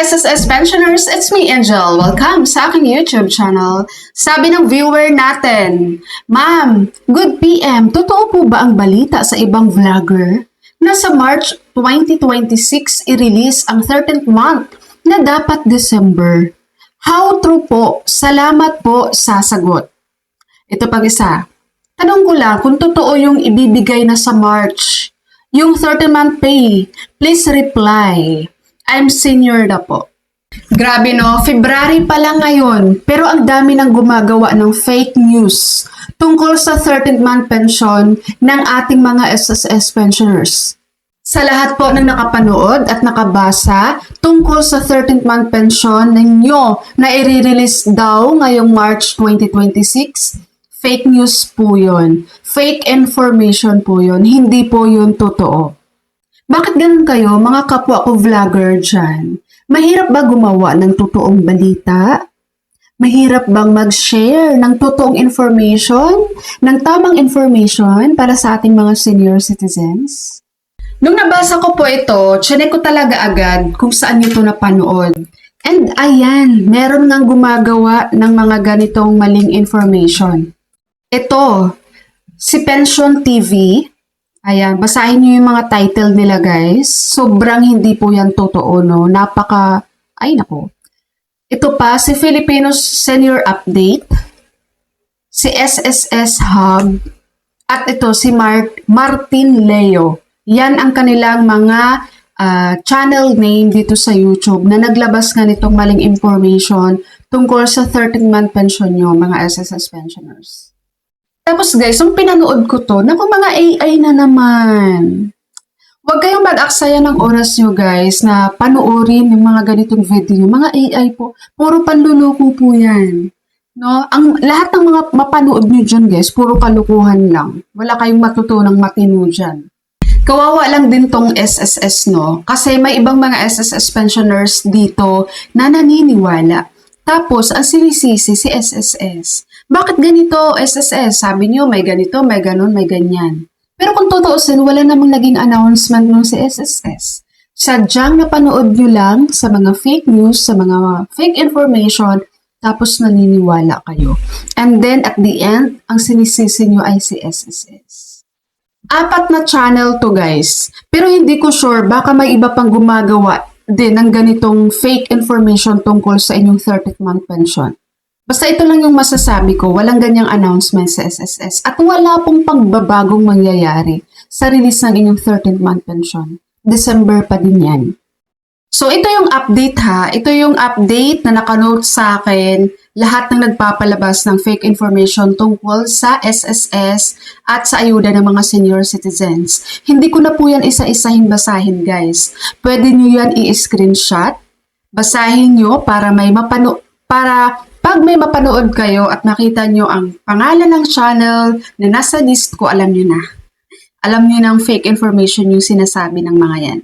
SSS pensioners, it's me Angel. Welcome sa aking YouTube channel. Sabi ng viewer natin, Ma'am, good PM, totoo po ba ang balita sa ibang vlogger na sa March 2026 i-release ang 13th month na dapat December? How true po? Salamat po sa sagot. Ito pang isa. Tanong ko lang kung totoo yung ibibigay na sa March, yung 13th month pay. Please reply. I'm senior na po. Grabe no, February pa lang ngayon, pero ang dami nang gumagawa ng fake news tungkol sa 13th month pension ng ating mga SSS pensioners. Sa lahat po ng nakapanood at nakabasa tungkol sa 13th month pension ninyo na i-release daw ngayong March 2026, fake news po yun. Fake information po yun. Hindi po yun totoo. Bakit ganun kayo, mga kapwa ko vlogger dyan? Mahirap ba gumawa ng totoong balita? Mahirap bang mag-share ng totoong information, ng tamang information para sa ating mga senior citizens? Nung nabasa ko po ito, chinek ko talaga agad kung saan nyo ito napanood. And ayan, meron ngang gumagawa ng mga ganitong maling information. Ito, si Pension TV. Ayan, basahin niyo yung mga title nila guys. Sobrang hindi po yan totoo, no? Ay nako. Ito pa, si Filipino Senior Update, si SSS Hub, at ito si Martin Leo. Yan ang kanilang mga channel name dito sa YouTube na naglabas nga nitong maling information tungkol sa 13th month pension nyo, mga SSS pensioners. Tapos guys, yung pinanood ko to, naku mga AI na naman. Huwag kayong mag-aksaya ng oras nyo guys na panoorin yung mga ganitong video. Mga AI po, puro panluloko po yan. No? Lahat ng mga mapanood nyo dyan guys, puro kalukuhan lang. Wala kayong matutunang matino dyan. Kawawa lang din tong SSS, no? Kasi may ibang mga SSS pensioners dito na naniniwala. Tapos, ang sinisisi si SSS. Bakit ganito, SSS? Sabi niyo, may ganito, may ganon, may ganyan. Pero kung tutuusin, wala namang naging announcement nung si SSS. Sadyang napanood nyo lang sa mga fake news, sa mga fake information, tapos naniniwala kayo. And then, at the end, ang sinisisi nyo ay si SSS. 4 na channel to guys. Pero hindi ko sure, baka may iba pang gumagawa din ng ganitong fake information tungkol sa inyong 30th month pension. Basta ito lang yung masasabi ko, walang ganyang announcement sa SSS at wala pong pagbabagong mangyayari sa release ng inyong 13th month pension. December pa din yan. So ito yung update ha, ito yung update na nakanote sa akin lahat ng nagpapalabas ng fake information tungkol sa SSS at sa ayuda ng mga senior citizens. Hindi ko na po yan isa-isahin basahin guys. Pwede nyo yan i-screenshot, basahin nyo para pag may mapanood kayo at nakita nyo ang pangalan ng channel na nasa list ko, alam nyo na. Alam nyo na ang fake information yung sinasabi ng mga yan.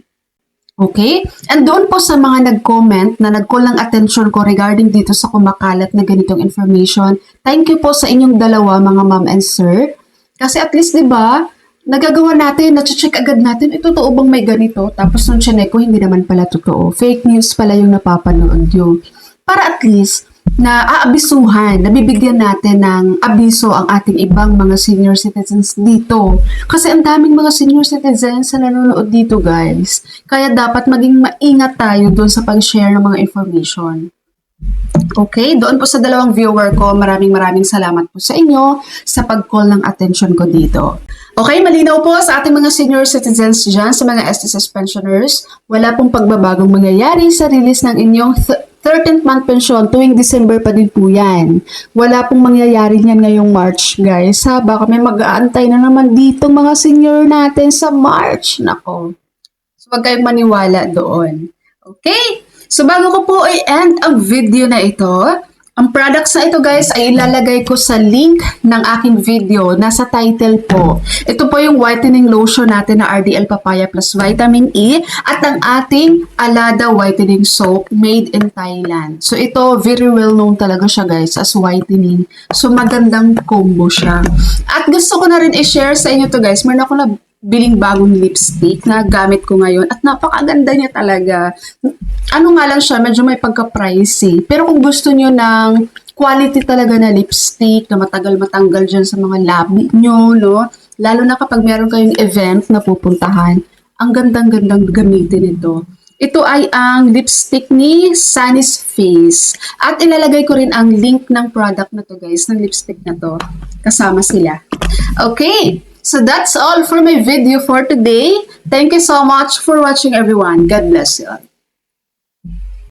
Okay? And doon po sa mga nag-comment na nag-call ng attention ko regarding dito sa kumakalat na ganitong information, thank you po sa inyong dalawa mga ma'am and sir. Kasi at least, di ba, nagagawa natin, na-check agad natin, totoo bang may ganito? Tapos nung chinek ko, hindi naman pala totoo. Fake news pala yung napapanood yun. Para at least, na aabisuhan, nabibigyan natin ng abiso ang ating ibang mga senior citizens dito. Kasi ang daming mga senior citizens na nanonood dito guys. Kaya dapat maging maingat tayo doon sa pag-share ng mga information. Okay, doon po sa dalawang viewer ko, maraming salamat po sa inyo sa pag-call ng attention ko dito. Okay, malinaw po sa ating mga senior citizens dyan, sa mga SSS pensioners, wala pong pagbabagong mangyayari sa release ng inyong 13th month pension tuwing December pa din po yan. Wala pong mangyayari niyan ngayong March, guys. Ha? Baka may mag-aantay na naman dito mga senior natin sa March. Nako. So, wag kayong maniwala doon. Okay? So, bago ko po i-end ang video na ito, ang products na ito guys ay ilalagay ko sa link ng aking video. Nasa title po. Ito po yung whitening lotion natin na RDL Papaya plus Vitamin E at ang ating Alada Whitening Soap made in Thailand. So ito very well known talaga siya guys as whitening. So magandang combo siya. At gusto ko na rin i-share sa inyo to guys. Meron ako na biling bagong lipstick na gamit ko ngayon at napakaganda niya talaga. Ano nga lang siya, medyo may pagka-pricey. Pero kung gusto niyo ng quality talaga na lipstick na matagal matanggal dyan sa mga labi nyo, no? Lalo na kapag meron kayong event na pupuntahan, ang gandang-gandang gamitin ito. Ito ay ang lipstick ni Sunny's Face. At ilalagay ko rin ang link ng product na to guys, ng lipstick na to. Kasama sila. Okay, so that's all for my video for today. Thank you so much for watching everyone. God bless you all.